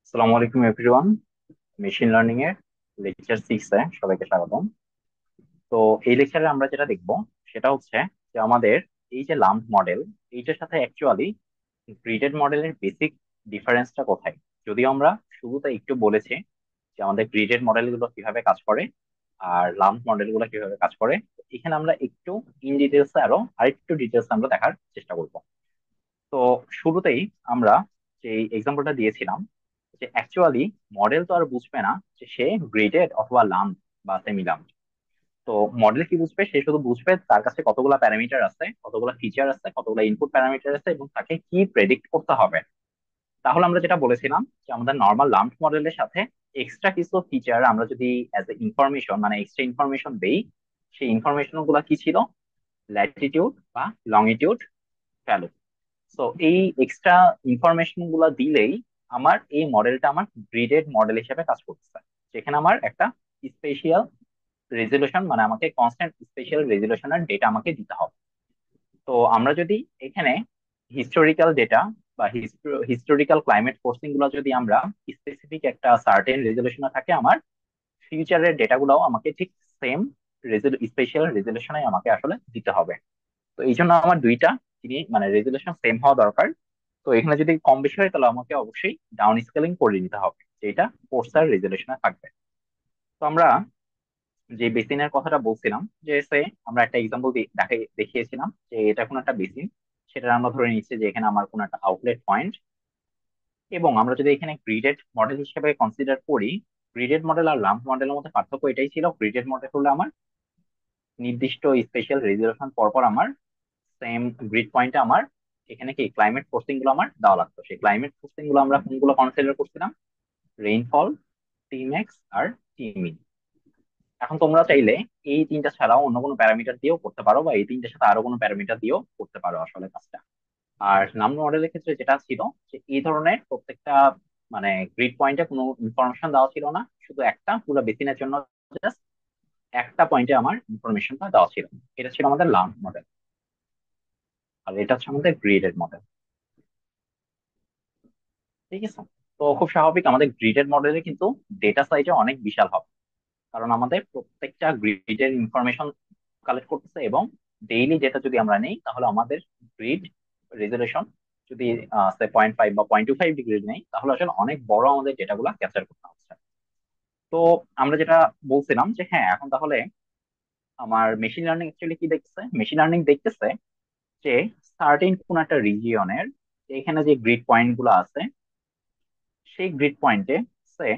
আসসালামু আলাইকুম everyone. Machine learning এর লেকচার 6 এ সবাইকে স্বাগতম। তো এই লেকচারে আমরা যেটা দেখব সেটা হচ্ছে যে আমাদের এই যে লাম্প মডেল, এইটার সাথে অ্যাকচুয়ালি গ্রিডেড মডেলের বেসিক ডিফারেন্সটা কোথায়। যদিও আমরা শুরুতে একটু বলেছি যে আমাদের গ্রিডেড মডেল গুলো কিভাবে কাজ করে আর লাম্প মডেল গুলো কিভাবে কাজ করে, এখানে আমরা একটু ইন ডিটেলস আরেকটু ডিটেলস আমরা দেখার চেষ্টা করব। তো শুরুতেই আমরা যে এক্সাম্পলটা দিয়েছিলাম যে অ্যাকচুয়ালি মডেল তো আর বুঝবে না যে সে গ্রেডেড অথবা লাম্প বা সেমি লাম্প। তো মডেল কি বুঝবে, সে শুধু বুঝবে তার কাছে কতগুলা প্যারামিটার আছে, কতগুলা ফিচার আছে, কতগুলা ইনপুট প্যারামিটার আছে এবং তাকে কি প্রেডিক্ট করতে হবে। তাহলে আমরা যেটা বলেছিলাম যে আমাদের নর্মাল লাম্প মডেলের সাথে এক্সট্রা কিছু ফিচার আমরা যদি অ্যাজ এ ইনফরমেশন মানে এক্সট্রা ইনফরমেশন দেই, সেই ইনফরমেশন গুলা কি ছিল? ল্যাটিটিউড বা লংিটিউড ভ্যালু। তো এই এক্সট্রা ইনফরমেশন গুলা দিলেই আমার এই মডেলটা আমার গ্রিডেড মডেল হিসেবে কাজ করতেছে, যেখানে আমার একটা স্পেশাল রেজলিউশন মানে আমাকে কনস্ট্যান্ট স্পেশাল রেজলিউশনের ডেটা আমাকে দিতে হবে। তো আমরা যদি এখানে হিস্টোরিক্যাল ডেটা বা হিস্টোরিক্যাল ক্লাইমেট ফোর্সিং গুলো যদি আমরা স্পেসিফিক একটা সার্টেন রেজলিউশনে থাকে, আমার ফিউচারের ডেটা গুলাও আমাকে ঠিক সেম স্পেশাল রেজলিউশনে আমাকে আসলে দিতে হবে। তো এই জন্য আমার দুইটা জিনিস মানে রেজলিউশন সেম হওয়া দরকার। তো এখানে যদি কম বেশি হয় তাহলে আমাকে অবশ্যই ডাউন স্কেলিং করে নিতে হবে, যেটা কোর্সার রেজলিউশনে থাকবে। তো আমরা যে বেসিনের কথাটা বলছিলাম যে সে আমরা একটা এক্সাম্পল দেখিয়েছিলাম যে এটা কোনো একটা বেসিন, সেটা আমরা ধরে নিচ্ছি যে এখানে আমার কোনো একটা আউটলেট পয়েন্ট। এবং আমরা যদি এখানে গ্রিডেড মডেল হিসেবে কনসিডার করি, গ্রিডেড মডেল আর লাম্প মডেলের মধ্যে পার্থক্য এটাই ছিল, গ্রিডেড মডেল হলে আমার নির্দিষ্ট স্পেশাল রেজলিউশন পরপর আমার সেম গ্রিড পয়েন্টে আমার এখানে কি ক্লাইমেট ফোর্সিং গুলো আমার দেওয়া লাগতো। সেই ক্লাইমেট ফোর্সিং গুলো আমরা কোনগুলো কনসিডার করছিলাম? রেইনফল, টিম্যাক্স আর টিমিন। এখন তোমরা চাইলে এই তিনটা ছাড়াও অন্য কোনো প্যারামিটার দিয়েও করতে পারো, বা এই তিনটার সাথে আরো কোনো প্যারামিটার দিয়েও করতে পারো আসলে কাজটা। আর নাম্বার মডেলের ক্ষেত্রে যেটা ছিল যে এই ধরনের প্রত্যেকটা মানে গ্রিড পয়েন্টে কোনো ইনফরমেশন দেওয়া ছিল না, শুধু একটা পুরো বেসিনের জন্য জাস্ট একটা পয়েন্টে আমার ইনফরমেশনটা দেওয়া ছিল। এটা ছিল আমাদের লাম্প মডেল, আর এটা হচ্ছে আমাদের গ্রিডেড মডেল। ঠিক আছে। তো খুব স্বাভাবিক আমাদের গ্রিডেড মডেলে কিন্তু ডেটা সাইজে অনেক বিশাল হবে, কারণ আমাদের প্রত্যেকটা গ্রিডের ইনফরমেশন কালেক্ট করতেছে। এবং ডেইলি ডেটা যদি আমরা নেই তাহলে আমাদের গ্রিড রেজলিউশন যদি 0.5 বা 0.25 ডিগ্রি নেই, তাহলে আসলে অনেক বড় আমাদের ডেটাগুলো ক্যাপচার করতে হচ্ছে। তো আমরা যেটা বলছিলাম যে হ্যাঁ, এখন তাহলে আমার মেশিন লার্নিং অ্যাকচুয়ালি কি দেখতেছে, মেশিন লার্নিং দেখতেছে যে সার্টেন কোন একটা রিজিয়নের এখানে যে গ্রিড পয়েন্ট গুলো আছে, সেই গ্রিড পয়েন্টে সে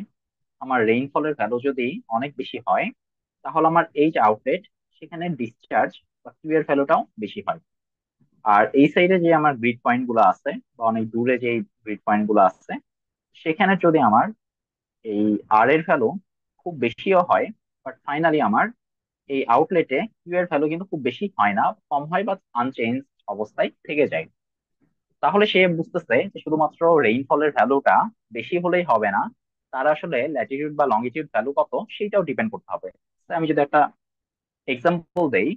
আমার রেইনফলের ভ্যালু যদি অনেক বেশি হয়, তাহলে আমার এই যে আউটলেট সেখানে ডিসচার্জ বা কিউ এর ভ্যালুটাও বেশি হয়। আর এই সাইডে যে আমার গ্রিড পয়েন্ট গুলো আছে বা অনেক দূরে যে গ্রিড পয়েন্ট গুলো আছে, সেখানে যদি আমার এই আর এর ভ্যালু খুব বেশিও হয়, বাট ফাইনালি আমার এই আউটলেটে কিউ এর ভ্যালু কিন্তু খুব বেশি হয় না, কম হয় বা আনচেঞ্জ অবস্থায় থেকে যায়। তাহলে সে বুঝতেছে যে শুধুমাত্র রেইনফলের ভ্যালুটা বেশি হলেই হবে না, তার আসলে ল্যাটিটিউড বা লংগিটিউড ভ্যালু কত সেটাও ডিপেন্ড করতে হবে। তো আমি যদি একটা এক্সাম্পল দেই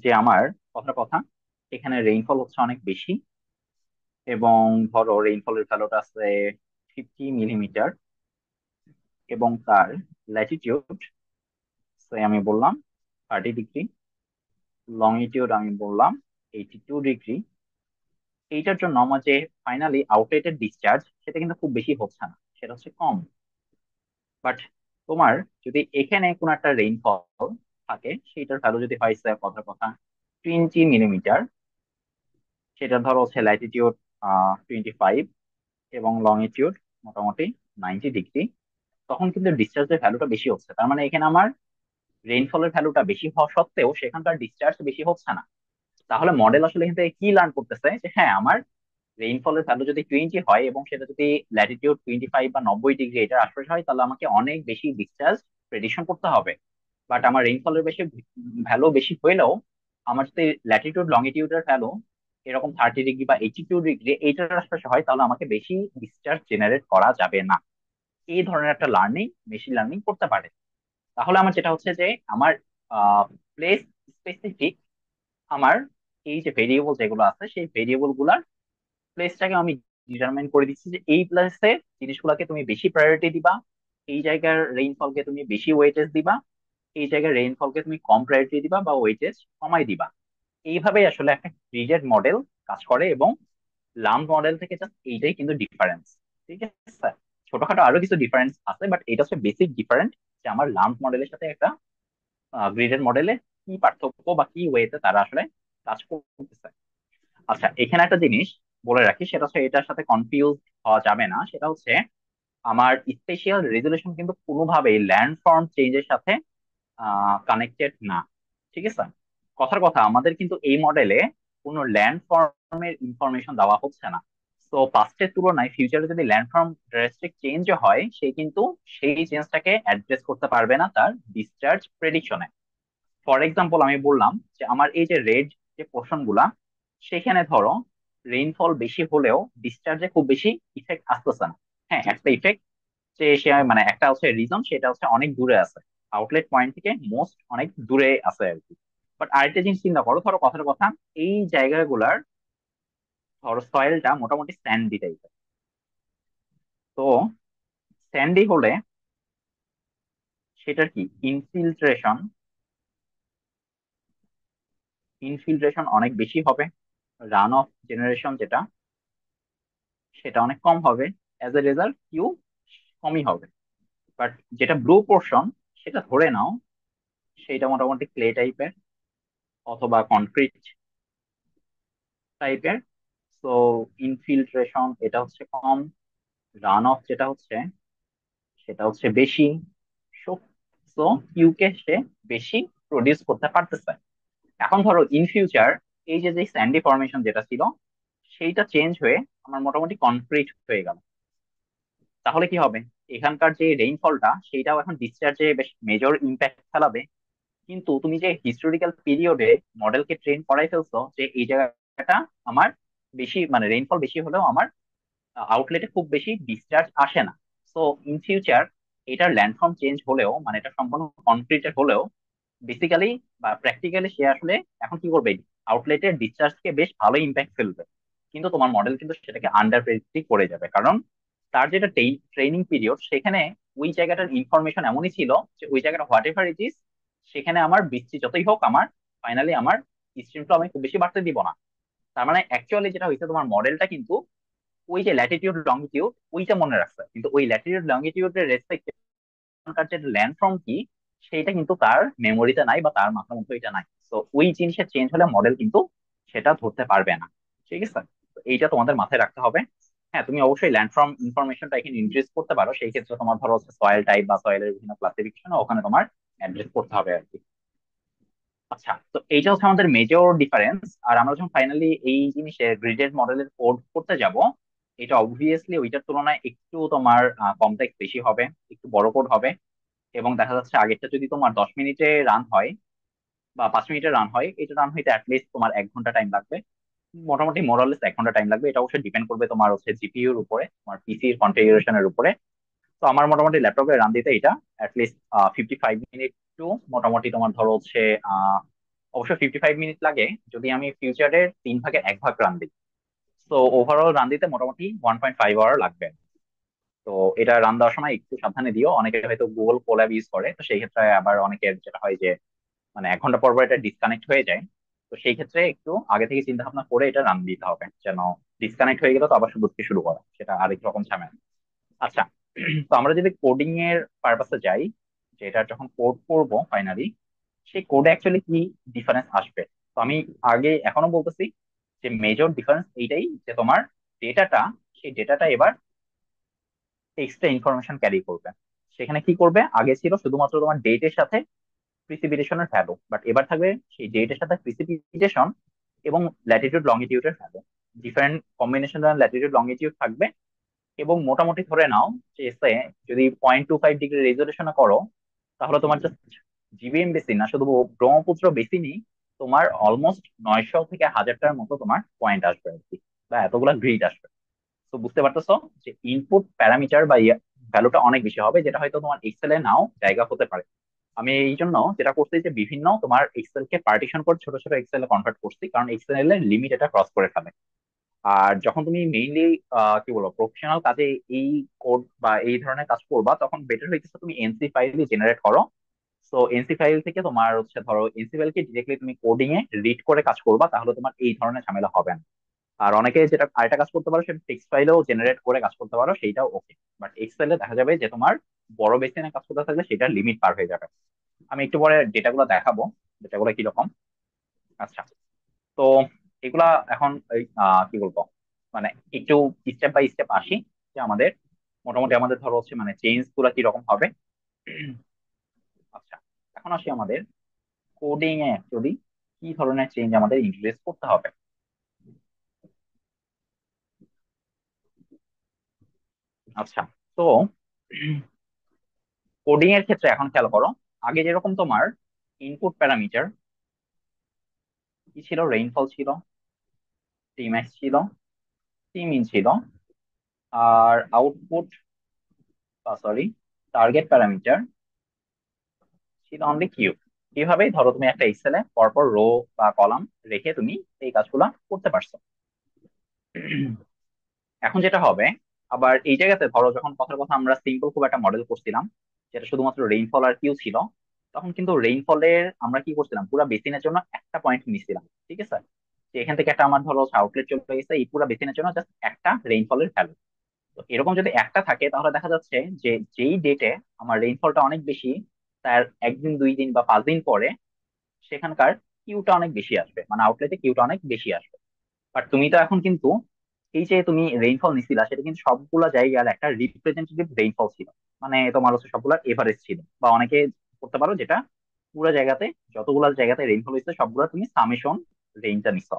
যে আমার কথার কথা, এখানে রেইনফল হচ্ছে অনেক বেশি এবং ধরো রেইনফলের ভ্যালুটা আছে 50 মিলিমিটার, এবং তার ল্যাটিটিউড আমি বললাম 30 ডিগ্রি, লংিটিউড আমি বললাম 82 ডিগ্রি। এইটার জন্য আমার যে ফাইনালি আউটলেটেড ডিসচার্জ সেটা কিন্তু খুব বেশি হচ্ছে না, সেটা হচ্ছে কম। বাট তোমার যদি এখানে কোন একটা রেইনফল থাকে, সেটার ভ্যালু যদি হয় কথার কথা 20 মিলিমিটার, সেটা ধরো হচ্ছে ল্যাটিটিউড 25 এবং লংিটিউড মোটামুটি 90 ডিগ্রি, তখন কিন্তু ডিসচার্জের ভ্যালুটা বেশি হচ্ছে। তার মানে এখানে আমার রেইনফলের ভ্যালুটা বেশি হওয়া সত্ত্বেও সেখানকার ডিসচার্জ বেশি হচ্ছে না। তাহলে মডেল আসলে এখান থেকে কি লার্ন করতেছে যে হ্যাঁ, আমার রেইনফলের ভ্যালু যদি 20 হয় এবং সেটা যদি ল্যাটিটিউড 25 বা 90 ডিগ্রি এটার আশপাশে হয়, তাহলে আমাকে অনেক বেশি ডিসচার্জ প্রেডিকশন করতে হবে। বাট আমার রেইনফলের বেশি ভ্যালু বেশি হইলেও আমার যদি ল্যাটিটিউড লংিটিউডের ভ্যালু এরকম 30 ডিগ্রি বা 82 ডিগ্রি এইটার আশপাশে হয়, তাহলে আমাকে বেশি ডিসচার্জ জেনারেট করা যাবে না। এই ধরনের একটা লার্নিং মেশিন লার্নিং করতে পারে। তাহলে আমার যেটা হচ্ছে যে আমার প্লেস স্পেসিফিক আমার এই যে ভেরিয়েবল যেগুলো আছে সেই ভেরিয়েবল গুলার প্লেসটাকে আমি ডিটারমাইন করে দিচ্ছি যে এই প্লেসে জিনিসগুলোকে তুমি বেশি প্রায়োরিটি দিবা, এই জায়গার রেইনফলকে তুমি বেশি ওয়েটেজ দিবা, এই জায়গায় রেইনফলকে তুমি কম প্রায়োরিটি দিবা বা ওয়েটেজ কমাই দিবা। এইভাবেই আসলে একটা গ্রিডেড মডেল কাজ করে, এবং লাম্প মডেল থেকে জাস্ট এইটাই কিন্তু ডিফারেন্স। ঠিক আছে, ছোটখাটো আরো কিছু ডিফারেন্স আছে, বাট এটা হচ্ছে বেসিক ডিফারেন্ট, যে আমার লাম্প মডেলের সাথে একটা গ্রিডেড মডেলে কি পার্থক্য বা কি ওয়েতে তারা আসলে কাজ করতেছে। আচ্ছা, এখানে একটা জিনিস বলে রাখি, সেটা হচ্ছে এটার সাথে কনফিউজ হওয়া যাবে না। সেটা হচ্ছে আমার স্পেশাল রেজুলেশন কিন্তু কোনোভাবেই ল্যান্ড ফর্ম চেঞ্জের সাথে কানেক্টেড না। ঠিক আছে, কথার কথা, আমাদের কিন্তু এই মডেলে কোনো ল্যান্ড ফর্মের ইনফরমেশন দেওয়া হচ্ছে না। তো পাস্টের তুলনায় ফিউচারে যদি ল্যান্ড ফর্ম ড্রাস্টিক চেঞ্জ হয়, সে কিন্তু সেই চেঞ্জটাকে অ্যাড্রেস করতে পারবে না তার ডিসচার্জ প্রেডিকশনে। ফর এক্সাম্পল, আমি বললাম যে আমার এই যে রেড যে পোর্শন গুলা, সেখানে ধরো রেইনফল বেশি হলেও ডিসচার্জে খুব বেশি ইফেক্ট আসতেছে না। হ্যাঁ, একটা ইফেক্ট, যে সে মানে একটা হচ্ছে রিজন, সেটা হচ্ছে অনেক দূরে আছে, আউটলেট পয়েন্ট থেকে মোস্ট অনেক দূরে আছে আর কি। বাট আরেকটা জিনিস চিন্তা করো, ধরো কথার কথা, এই জায়গাগুলার ধরো সয়েলটা মোটামুটি স্যান্ডি টাইপের। তো স্যান্ডি হলে সেটার কি ইনফিল্ট্রেশন, অনেক বেশি হবে, রান অফ জেনারেশন যেটা, সেটা অনেক কম হবে, অ্যাজ এ রেজাল্ট কিউ কমই হবে। বাট যেটা ব্লু পোর্শন, সেটা ধরে নাও সেটা মোটামুটি ক্লে টাইপের অথবা কনক্রিট টাইপের। সো ইনফিল্ট্রেশন এটা হচ্ছে কম, রান অফ যেটা হচ্ছে সেটা হচ্ছে বেশি। সো কিউকে সে বেশি প্রডিউস করতে পারতেছে। এখন ধরো ইন ফিউচার এই যে যে স্যান্ডি ফরমেশন যেটা ছিল, সেইটা চেঞ্জ হয়ে আমার মোটামুটি কনক্রিট হয়ে গেল। তাহলে কি হবে, এখানকার যে রেইনফলটা সেইটাও এখন ডিসচার্জে বেশ মেজর ইম্প্যাক্ট ফেলাবে। কিন্তু তুমি যে হিস্টোরিক্যাল পিরিয়ডে মডেলকে ট্রেন করাই ফেলছো যে এই জায়গাটা আমার বেশি মানে রেইনফল বেশি হলেও আমার আউটলেটে খুব বেশি ডিসচার্জ আসে না। সো ইন ফিউচার এটার ল্যান্ডফর্ম চেঞ্জ হলেও, মানে এটা সম্পূর্ণ কনক্রিটের হলেও, বেসিক্যালি বা প্র্যাকটিক্যালি সে আসলে এখন কি করবে, আউটলেটের ডিসচার্জকে বেশ ভালো ইম্প্যাক্ট ফেলবে। কিন্তু তোমার মডেল কিন্তু সেটাকে আন্ডার প্রেডিক্ট করে যাবে, কারণ তার যেটা ট্রেনিং পিরিয়ড, সেখানে ওই জায়গাটার ইনফরমেশন এমনই ছিল যে ওই জায়গাটা হোয়াট এভার ইট ইজ, সেখানে আমার বৃষ্টি যতই হোক, আমার ফাইনালি আমার স্ট্রিম ফ্লো আমি খুব বেশি বাড়তে দিব না। তার মানে অ্যাকচুয়ালি যেটা হয়েছে, তোমার মডেলটা কিন্তু ওই যে ল্যাটিটিউড লংগিটিউড ওইটা মনে রাখছে, কিন্তু ওই ল্যাটিটিউড লংগিটিউডের রেসপেক্টে যে ল্যান্ড ফর্ম কি, সেইটা কিন্তু তার মেমোরিতে নাই বা তার মাথার মধ্যে এটা নাই। তো ওই জিনিসের চেঞ্জ হলে মডেল কিন্তু সেটা ধরতে পারবে না। ঠিক আছে, তো এইটা তোমাদের মাথায় রাখতে হবে। হ্যাঁ, তুমি অবশ্যই ল্যান্ড ফর্ম ইনফরমেশনটা এখানে ইনক্রিজ করতে পারো, সেই ক্ষেত্রে তোমার ধরো সয়েল টাইপ বা সয়েলের বিভিন্ন ক্লাসিফিকেশন ওখানে তোমার অ্যাড্রেস করতে হবে আর কি। আচ্ছা, তো এইটা হচ্ছে আমাদের মেজর ডিফারেন্স। আর আমরা যখন ফাইনালি এই জিনিসের গ্রিডেড মডেলের কোড করতে যাব, এটা অবভিয়াসলি ওইটার তুলনায় একটু তোমার কমপ্লেক্স বেশি হবে, একটু বড় কোড হবে। এবং দেখা যাচ্ছে আগেরটা যদি তোমার 10 মিনিটে রান হয় বা 5 মিনিটে রান হয়, এটা রান হইতে অ্যাটলিস্ট তোমার 1 ঘন্টা টাইম লাগবে। মোটামুটি মোরালেস 1 ঘন্টা টাইম লাগবে। এটা অবশ্যই ডিপেন্ড করবে তোমার হচ্ছে জিপিইউর উপরে, তোমার পিসির কনফিগারেশনের উপরে। তো আমার মোটামুটি ল্যাপটপে রান দিতে এটা অ্যাটলিস্ট 55 মিনিট টু মোটামুটি তোমার ধরো হচ্ছে আহ অবশ্যই 55 মিনিট লাগে যদি আমি ফিউচারের 3 ভাগের 1 ভাগ রান দিই। তো ওভারঅল রান দিতে মোটামুটি 1.5 আওয়ার লাগবে। তো এটা রান দেওয়ার সময় একটু সাবধানে দিও, অনেকে হয়তো গুগল কোল্যাব ইউজ করে, তো সেই ক্ষেত্রে আবার অনেকের যেটা হয় যে মানে 1 ঘন্টা পর পর এটা ডিসকানেক্ট হয়ে যায়। তো সেই ক্ষেত্রে একটু আগে থেকে চিন্তা ভাবনা করে এটা রান দিতে হবে, যেন ডিসকানেক্ট হয়ে গেলে তো আবার শুরু থেকে শুরু করা, সেটা আরেক রকম ঝামেলা। আচ্ছা, তো আমরা যদি কোডিং এর পারপাসে যাই, যে এটা যখন কোড করব ফাইনালি, সেই কোডে অ্যাকচুয়ালি কি ডিফারেন্স আসবে। তো আমি আগে এখনো বলতেছি যে মেজর ডিফারেন্স এইটাই, যে তোমার ডেটাটা, সেই ডেটাটা এবার এক্সট্রা ইনফরমেশন ক্যারি করবে। সেখানে কি করবে, আগে ছিল শুধুমাত্র তোমার ডেটের সাথে প্রিসিপিটেশনের ভ্যালু, বাট এবার থাকবে সেই ডেটের সাথে প্রিসিপিটেশন এবং ল্যাটিটিউড লংগিটিউডের value, different combination latitude longitude থাকবে। এবং মোটামুটি ধরে নাও যে এসে যদি 0.25 ডিগ্রি রেজলিউশনে করো, তাহলে তোমার জাস্ট জিবিএম বেসিন না, শুধু ব্রহ্মপুত্র বেসিনই তোমার অলমোস্ট 900 থেকে 1000টার মতো তোমার পয়েন্ট আসবে আর কি, বা এতগুলা গ্রিড আসবে। তো বুঝতে পারতেছো যে ইনপুট প্যারামিটার বা ভ্যালুটা অনেক বেশি হবে, যেটা হয়তো তোমার এক্সেল এ নাও জায়গা হতে পারে। আমি এই জন্য যেটা করছি যে বিভিন্ন তোমার এক্সেল কে পার্টিশন করে ছোট ছোট এক্সেল এ কনভার্ট করছি, কারণ এক্সেল এর লিমিট এটা ক্রস করে ফেলে। আর যখন তুমি মেইনলি কি বলবো প্রফেশনাল কাজে এই কোড বা এই ধরনের কাজ করবা, তখন বেটার হইতেছে তুমি এনসি ফাইল জেনারেট করো। তো এনসি ফাইল থেকে তোমার হচ্ছে ধরো এনসি ফাইলকে ডিরেক্টলি তুমি কোডিং এ রিড করে কাজ করবা, তাহলে তোমার এই ধরনের ঝামেলা হবে না। আর অনেকে যেটা আরেকটা কাজ করতে পারো, সেটা টেক্সট ফাইলেও জেনারেট করে কাজ করতে পারো, সেইটাও ওকে। বাট এক্সেলে দেখা যাবে যে তোমার বড় বেসে নিয়ে কাজ করতে থাকলে সেটার লিমিট পার হয়ে যাবে। আমি একটু পরে ডেটাগুলো দেখাবো, ডেটাগুলো কিরকম। আচ্ছা, তো এগুলা এখন কি বলবো, মানে একটু স্টেপ বাই স্টেপ আসি, যে আমাদের মোটামুটি আমাদের ধরো হচ্ছে মানে চেঞ্জ গুলা কিরকম হবে। আচ্ছা, এখন আসি আমাদের কোডিং এ অ্যাকচুয়ালি কি ধরনের চেঞ্জ আমাদের ইন্ট্রোডিউস করতে হবে। আচ্ছা, তো কোডিং এর ক্ষেত্রে এখন খেয়াল করো, আগে যেরকম তোমার ইনপুট প্যারামিটার কি ছিল, রেইনফল ছিল, টিম্যাক্স ছিল, টিমিন ছিল, আর আউটপুট সরি টার্গেট প্যারামিটার ছিল অনলি কিউ। এইভাবেই ধরো তুমি একটা এক্সেলে পরপর রো বা কলাম রেখে তুমি এই কাজগুলা করতে পারছো। এখন যেটা হবে, আবার এই জায়গাতে ধরো যখন কথার কথা আমরা সিম্পল খুব একটা মডেল করছিলাম, যেটা শুধুমাত্র রেইনফল আর কিউ ছিল, তখন কিন্তু রেইনফলের আমরা কি করছিলাম, পুরো বেসিনের জন্য একটা পয়েন্ট নিছিলাম, ঠিক আছে। যে এখান থেকে একটা আমার ধরো আউটলেট চলে গেছে, এই পুরো বেসিনের জন্য জাস্ট একটা রেইনফলের ভ্যালু। তো এরকম যদি একটা থাকে, তাহলে দেখা যাচ্ছে যে যেই ডেটে আমার রেইনফলটা অনেক বেশি, তার একদিন দুই দিন বা 5 দিন পরে সেখানকার কিউটা অনেক বেশি আসবে, মানে আউটলেটে কিউটা অনেক বেশি আসবে। বাট তুমি তো এখন কিন্তু এই যে তুমি রেইনফল নিছিলা, সেটা কিন্তু সবগুলা জায়গার একটা রিপ্রেজেন্টেটিভ রেইনফল ছিল। মানে তোমার হচ্ছে সবগুলা এভারেজ ছিল, বা অনেকে করতে পারো যেটা পুরো জায়গাতে যতগুলা জায়গাতে রেইনফল হয়েছে সবগুলা তুমি সামেশন রেইনটা নিছো।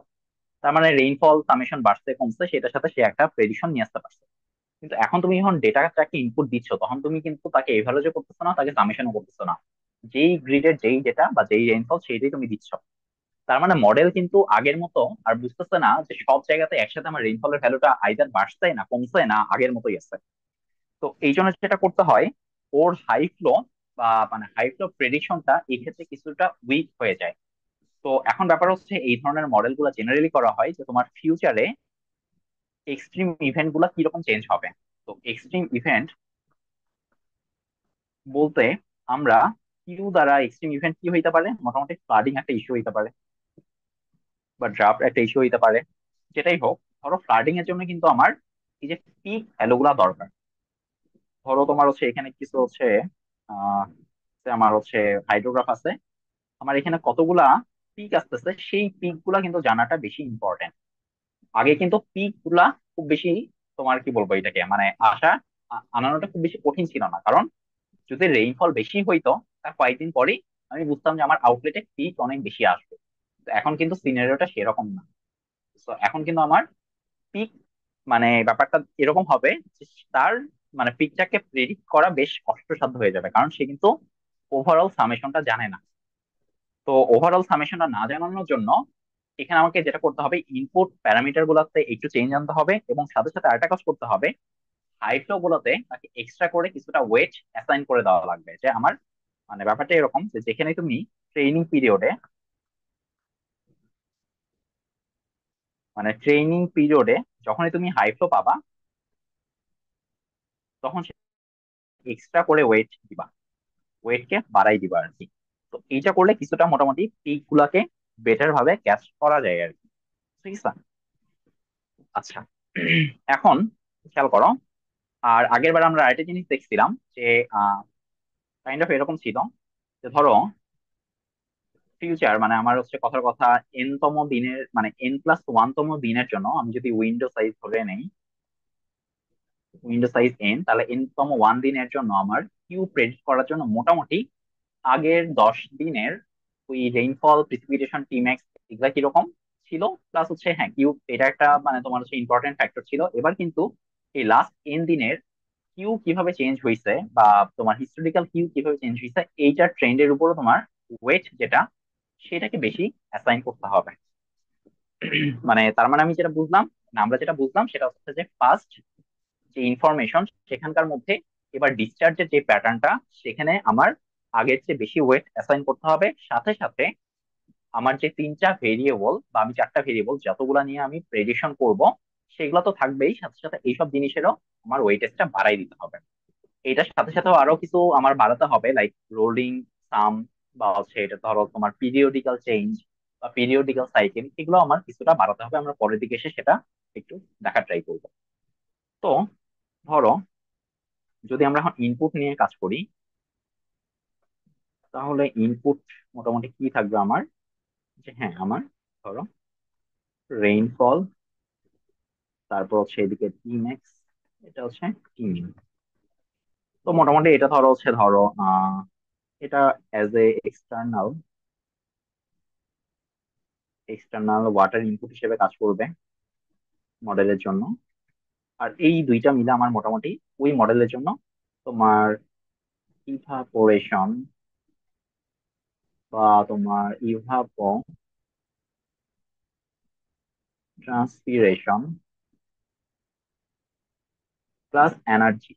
তার মানে রেইনফল সামেশন বাড়ছে কমছে সেটার সাথে সে একটা প্রেডিকশন নিয়ে আসতে পারছে। কিন্তু এখন তুমি যখন ডেটাটাকে ইনপুট দিচ্ছ, তখন তুমি কিন্তু তাকে এভারেজও করতেছো না, তাকে সামেশনও করতেছো না। যেই গ্রিডের যেই ডেটা বা যেই রেইনফল সেইটাই তুমি দিচ্ছ। তার মানে মডেল কিন্তু আগের মতো আর বুঝতেছে না যে সব জায়গাতে একসাথে আমার রেইনফলের ভ্যালুটা আইদার বাড়ছে না কমছে না আগের মতোই আছে। তো এই জন্য যেটা করতে হয়, ওর হাই ফ্লো বা মানে হাই ফ্লো প্রেডিকশনটা এই ক্ষেত্রে কিছুটা উইক হয়ে যায়। তো এখন ব্যাপার হচ্ছে এই ধরনের মডেল গুলা জেনারেলি করা হয় যে তোমার ফিউচারে এক্সট্রিম ইভেন্ট গুলা কিরকম চেঞ্জ হবে। তো এক্সট্রিম ইভেন্ট বলতে আমরা কিউ দ্বারা এক্সট্রিম ইভেন্ট কি হইতে পারে, মোটামুটি ফ্লাডিং একটা ইস্যু হইতে পারে, বা ড্রাফট একটা ইস্যু হইতে পারে। যেটাই হোক, ধরো ফ্লাডিং এর জন্য কিন্তু আমার এই যে পিক ভ্যালু গুলা দরকার। ধরো তোমার হচ্ছে এখানে কিছু হচ্ছে আহ যে আমার হচ্ছে হাইড্রোগ্রাফ আছে, আমার এখানে কতগুলা পিক আসতেছে, সেই পিক গুলা কিন্তু জানাটা বেশি ইম্পর্টেন্ট। আগে কিন্তু পিক গুলা খুব বেশি, তোমার কি বলবো এটাকে মানে আনানোটা খুব বেশি কঠিন ছিল না, কারণ যদি রেইনফল বেশি হইতো তার কয়েকদিন পরেই আমি বুঝতাম যে আমার আউটলেটে পিক অনেক বেশি আসবে। তো এখন কিন্তু সিনারিওটা সেরকম না। তো এখন কিন্তু আমার পিক মানে ব্যাপারটা এরকম হবে যে তার মানে পিকটাকে প্রেডিক্ট করা বেশ কষ্টসাধ্য হয়ে যাবে, কারণ সে কিন্তু ওভারঅল সামেশনটা জানে না। তো ওভারঅল সামেশনটা না জানানোর জন্য এখানে আমাকে যেটা করতে হবে, ইনপুট প্যারামিটার গুলাতে একটু চেঞ্জ আনতে হবে, এবং সাথে সাথে আরেকটা কাজ করতে হবে, হাই ফ্লো গুলোতে তাকে এক্সট্রা করে কিছুটা ওয়েট অ্যাসাইন করে দেওয়া লাগবে। যে আমার মানে ব্যাপারটা এরকম যে যেখানে তুমি ট্রেনিং পিরিয়ডে, মানে ট্রেনিং পিরিয়ডে যখনই তুমি হাই ফ্লো পাবা, তখন এক্সট্রা করে ওয়েট দিবা, ওয়েট কে বাড়াই দিবা আর কি। তো এইটা করলে কিছুটা মোটামুটি পিক গুলাকে বেটার ভাবে ক্যাচ করা যায় আর কি। ঠিক আছে। আচ্ছা, এখন খেয়াল করো, আর আগের বার আমরা আরেকটা জিনিস দেখছিলাম যে কাইন্ড অফ এরকম ছিল যে ধরো ফিউচার মানে আমার হচ্ছে কথার কথা এন তম দিনের মানে N+1 তম দিনের জন্য আমি যদি উইন্ডো সাইজ ধরে নেই, উইন্ডো সাইজ এন, তাহলে এন তম 1 দিনের জন্য আমার কিউ প্রেডিক্ট করার জন্য মোটামুটি আগের 10 দিনের ওই রেইনফল প্রিসিপিটেশন টিম্যাক্স এগুলা কিরকম ছিল, প্লাস হচ্ছে হ্যাঁ কিউ, এটা একটা মানে তোমার হচ্ছে ইম্পর্টেন্ট ফ্যাক্টর ছিল। এবার কিন্তু এই লাস্ট দিনের কিউ কিভাবে চেঞ্জ হয়েছে, বা তোমার হিস্টোরিক্যাল কিউ কিভাবে চেঞ্জ হয়েছে, এইটার ট্রেন্ডের উপরও তোমার ওয়েট যেটা সেটাকে বেশি অ্যাসাইন করতে হবে। মানে তার মানে আমি যেটা বুঝলাম, না আমরা যেটা বুঝলাম সেটা হচ্ছে যে ফার্স্ট যে ইনফরমেশন সেখানকার মধ্যে এবার ডিসচার্জের যে প্যাটার্নটা, সেখানে আমার আগের চেয়ে বেশি ওয়েট অ্যাসাইন করতে হবে। সাথে সাথে আমার যে তিনটা ভেরিয়েবল বা আমি চারটা ভেরিয়েবল যতগুলা নিয়ে আমি প্রেডিকশন করব, সেগুলো তো থাকবেই, সাথে সাথে এইসব জিনিসেরও আমার ওয়েটেজটা বাড়াই দিতে হবে। এটার সাথে সাথে আরো কিছু আমার বাড়াতে হবে, লাইক রোলিং সাম, বা হচ্ছে এটা ধরো তোমার পিরিয়ডিক্যাল চেঞ্জ বা পিরিয়ডিক্যাল সাইকেল, এগুলো আমার কিছুটা বাড়াতে হবে। আমরা পরের দিকে এসে সেটা একটু দেখা ট্রাই করবো। তো ধরো, যদি আমরা এখন ইনপুট নিয়ে কাজ করি, তাহলে ইনপুট মোটামুটি কি থাকবে আমার, যে হ্যাঁ আমার ধরো রেইনফল, তারপর হচ্ছে এদিকে টিম্যাক্স, এটা হচ্ছে টিমিন। তো মোটামুটি এটা ধরো হচ্ছে ধরো এটা as a external external water input হিসেবে কাজ করবে মডেলের জন্য। আর এই দুইটা মিলে আমার মোটামুটি ওই মডেলের জন্য তোমার ইভাপোরেশন বা তোমার ইভাপো ট্রান্সপিরেশন প্লাস এনার্জি,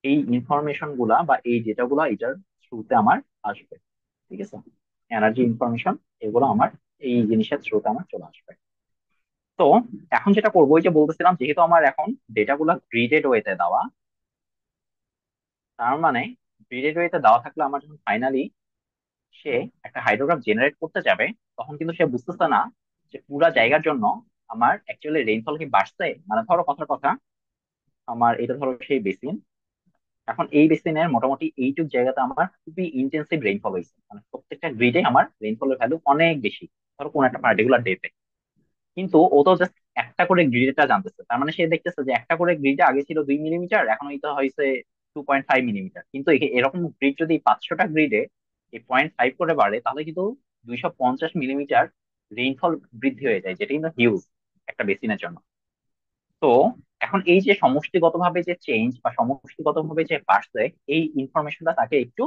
এই ইনফরমেশন গুলা বা এই ডেটা গুলা এটার থ্রুতে আমার আসবে। ঠিক আছে, এনার্জি ইনফরমেশন এগুলো আমার এই জিনিসের থ্রুতে আমার চলে আসবে। তো এখন যেটা করবো, ওই যে বলতেছিলাম, যেহেতু আমার এখন ডেটা গুলা গ্রিডেড ওয়েতে দেওয়া, তার মানে গ্রিডেড ওয়েতে দেওয়া থাকলে আমার যখন ফাইনালি সে একটা হাইড্রোগ্রাফ জেনারেট করতে যাবে, তখন কিন্তু সে বুঝতেছে না যে পুরা জায়গার জন্য আমার অ্যাকচুয়ালি রেইনফল কি বাড়ছে। মানে ধরো কথার কথা, আমার এটা ধরো সেই বেসিন, এখন এই বেসিনের মোটামুটি এইটুক জায়গাতে আমার খুবই ইন্টেন্সিভ রেইনফল হয়েছে, মানে প্রত্যেকটা গ্রিডে আমার রেইনফলের ভ্যালু অনেক বেশি, ধরো কোন একটা পার্টিকুলার ডেতে। কিন্তু ও তো জাস্ট একটা করে গ্রিডটা জানতেছে, তার মানে সে দেখতেছে যে একটা করে গ্রিডে আগে ছিল 2 মিলিমিটার, এখন এটা হয়েছে 2.5 মিলিমিটার। কিন্তু এরকম গ্রিড যদি 500টা গ্রিডে এই 0.5 করে বাড়ে, তাহলে কিন্তু 250 মিলিমিটার রেইনফল বৃদ্ধি হয়ে যায়, যেটা কিন্তু হিউজ একটা বেসিনের জন্য। তো এখন এই যে সমষ্টিগতভাবে যে চেঞ্জ বা সমষ্টিগতভাবে যে বাড়ছে, এই ইনফরমেশনটা তাকে একটু